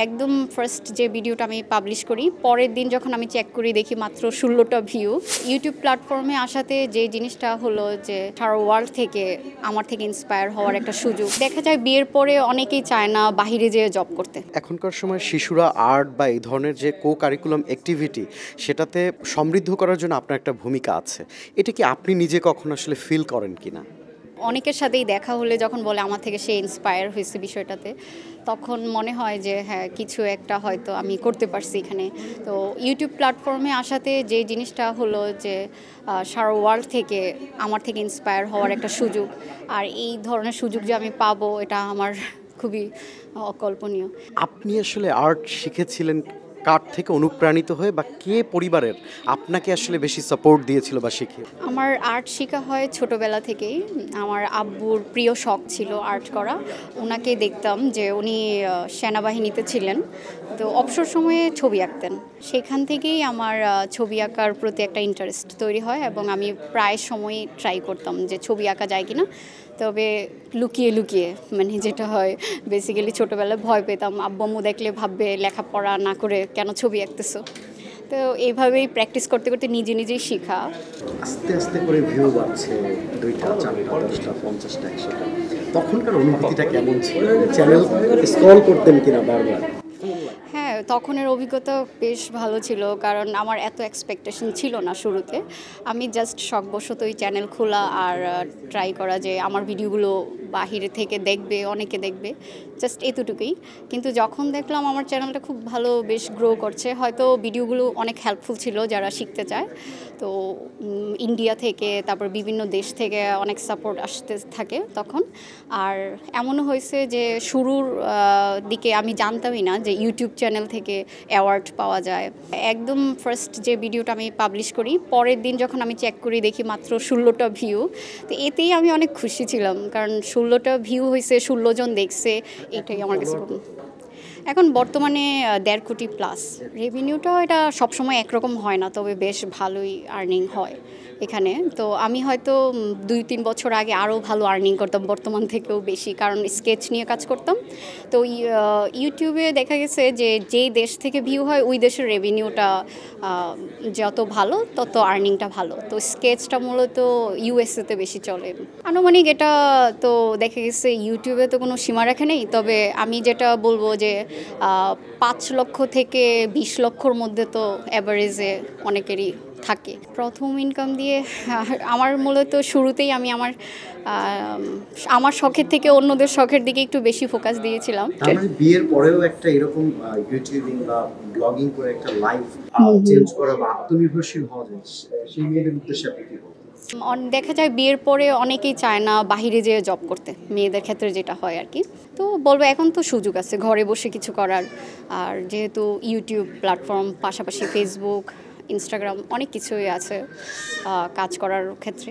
একদম ফার্স্ট যে ভিডিওটা আমি পাবলিশ করি পরের দিন যখন আমি চেক করি দেখি মাত্র 16টা ভিউ। ইউটিউব প্ল্যাটফর্মে আসাতে যে জিনিসটা হলো যে সারা ওয়ার্ল্ড থেকে আমার থেকে ইন্সপায়ার হওয়ার একটা সুযোগ। দেখা যায় বিয়ের পরে অনেকেই চায় না বাহিরে যেয়ে জব করতে। এখনকার সময় শিশুরা আর্ট বা এই ধরনের যে কো কারিকুলাম অ্যাক্টিভিটি সেটাতে সমৃদ্ধ করার জন্য আপনার একটা ভূমিকা আছে, এটা কি আপনি নিজে কখনো আসলে ফিল করেন কিনা? অনেকের সাথেই দেখা হলে যখন বলে আমার থেকে সে ইন্সপায়ার হয়েছে বিষয়টাতে, তখন মনে হয় যে হ্যাঁ কিছু একটা হয়তো আমি করতে পারছি এখানে। তো ইউটিউব প্ল্যাটফর্মে আসাতে যে জিনিসটা হলো যে সারা ওয়ার্ল্ড থেকে আমার থেকে ইন্সপায়ার হওয়ার একটা সুযোগ, আর এই ধরনের সুযোগ যে আমি পাবো এটা আমার খুবই অকল্পনীয়। আপনি আসলে আর্ট শিখেছিলেন কার থেকে অনুপ্রাণিত হয়ে, বা কে পরিবারের আপনাকে আসলে বেশি সাপোর্ট দিয়েছিল বা শিখিয়ে? আমার আর্ট শেখা হয় ছোটোবেলা থেকেই। আমার আব্বুর প্রিয় শখ ছিল আর্ট করা। ওনাকে দেখতাম যে উনি সেনাবাহিনীতে ছিলেন, তো অবসর সময়ে ছবি আঁকতেন। সেখান থেকেই আমার ছবি আঁকার প্রতি একটা ইন্টারেস্ট তৈরি হয় এবং আমি প্রায় সময়ই ট্রাই করতাম যে ছবি আঁকা যায় কিনা। তবে লুকিয়ে লুকিয়ে, মানে যেটা হয় বেসিক্যালি ছোটোবেলায় ভয় পেতাম, আব্বু আম্মু দেখলে ভাববে লেখাপড়া না করে কেন ছবি আঁকতেছো। তো এইভাবেই প্র্যাকটিস করতে করতে নিজে নিজেই শেখা। আস্তে আস্তে করে ভিউ বাড়ছে, 2টা 4টা 10টা 50টা 100টা, তখনকার অনুভূতিটা কেমন ছিল? চ্যানেল স্ক্রল করতেন কিনা বারবার? হ্যাঁ, তখনের অভিজ্ঞতা বেশ ভালো ছিল, কারণ আমার এত এক্সপেকটেশন ছিল না শুরুতে। আমি জাস্ট শখবশতই চ্যানেল খোলা আর ট্রাই করা যে আমার ভিডিওগুলো বাহিরে থেকে দেখবে, অনেকে দেখবে, জাস্ট এতটুকুই। কিন্তু যখন দেখলাম আমার চ্যানেলটা খুব ভালো বেশ গ্রো করছে, হয়তো ভিডিওগুলো অনেক হেল্পফুল ছিল যারা শিখতে চায়, তো ইন্ডিয়া থেকে তারপর বিভিন্ন দেশ থেকে অনেক সাপোর্ট আসতে থাকে তখন। আর এমনও হয়েছে যে শুরুর দিকে আমি জানতামই না যে ইউটিউব চ্যানেল থেকে অ্যাওয়ার্ড পাওয়া যায়। একদম ফার্স্ট যে ভিডিওটা আমি পাবলিশ করি পরের দিন যখন আমি চেক করি দেখি মাত্র 16টা ভিউ। তো এতেই আমি অনেক খুশি ছিলাম, কারণ 16টা ভিউ হয়েছে, 16 জন দেখছে, এটাই আমার কাছে এখন বর্তমানে 1.5 কোটি প্লাস। রেভিনিউটাও এটা সবসময় একরকম হয় না, তবে বেশ ভালোই আর্নিং হয় এখানে। তো আমি হয়তো 2-3 বছর আগে আরও ভালো আর্নিং করতাম, বর্তমান থেকেও বেশি, কারণ স্কেচ নিয়ে কাজ করতাম। তো ইউটিউবে দেখা গেছে যে যেই দেশ থেকে ভিউ হয় ওই দেশের রেভিনিউটা যত ভালো তত আর্নিংটা ভালো। তো স্কেচটা মূলত ইউএসএতে বেশি চলে। আনুমানিক এটা তো দেখা গেছে ইউটিউবে তো কোনো সীমা রেখা নেই, তবে আমি যেটা বলবো যে 5 লক্ষ থেকে 20 লক্ষর মধ্যে তো অ্যাভারেজে অনেকেরই থাকে। প্রথম ইনকাম দিয়ে আমার মূলত শুরুতেই আমি আমার শখের থেকে অন্যদের শখের দিকে একটু বেশি ফোকাস দিয়েছিলাম। মানে বিয়ের পরেও একটা এরকম ইউটিউবিং বা ব্লগিং করে একটা লাইফ চেঞ্জ করা বা আত্মনির্ভরশীল হওয়া যায়, সেই মেয়েদের উদ্দেশ্যে আপনি কি বলবেন? দেখা যায় বিয়ের পরে অনেকেই চায় না বাহিরে যেয়ে জব করতে, মেয়েদের ক্ষেত্রে যেটা হয় আর কি। তো বলবো এখন তো সুযোগ আছে ঘরে বসে কিছু করার। আর যেহেতু ইউটিউব প্ল্যাটফর্ম, পাশাপাশি ফেসবুক, ইনস্টাগ্রাম, অনেক কিছুই আছে কাজ করার ক্ষেত্রে।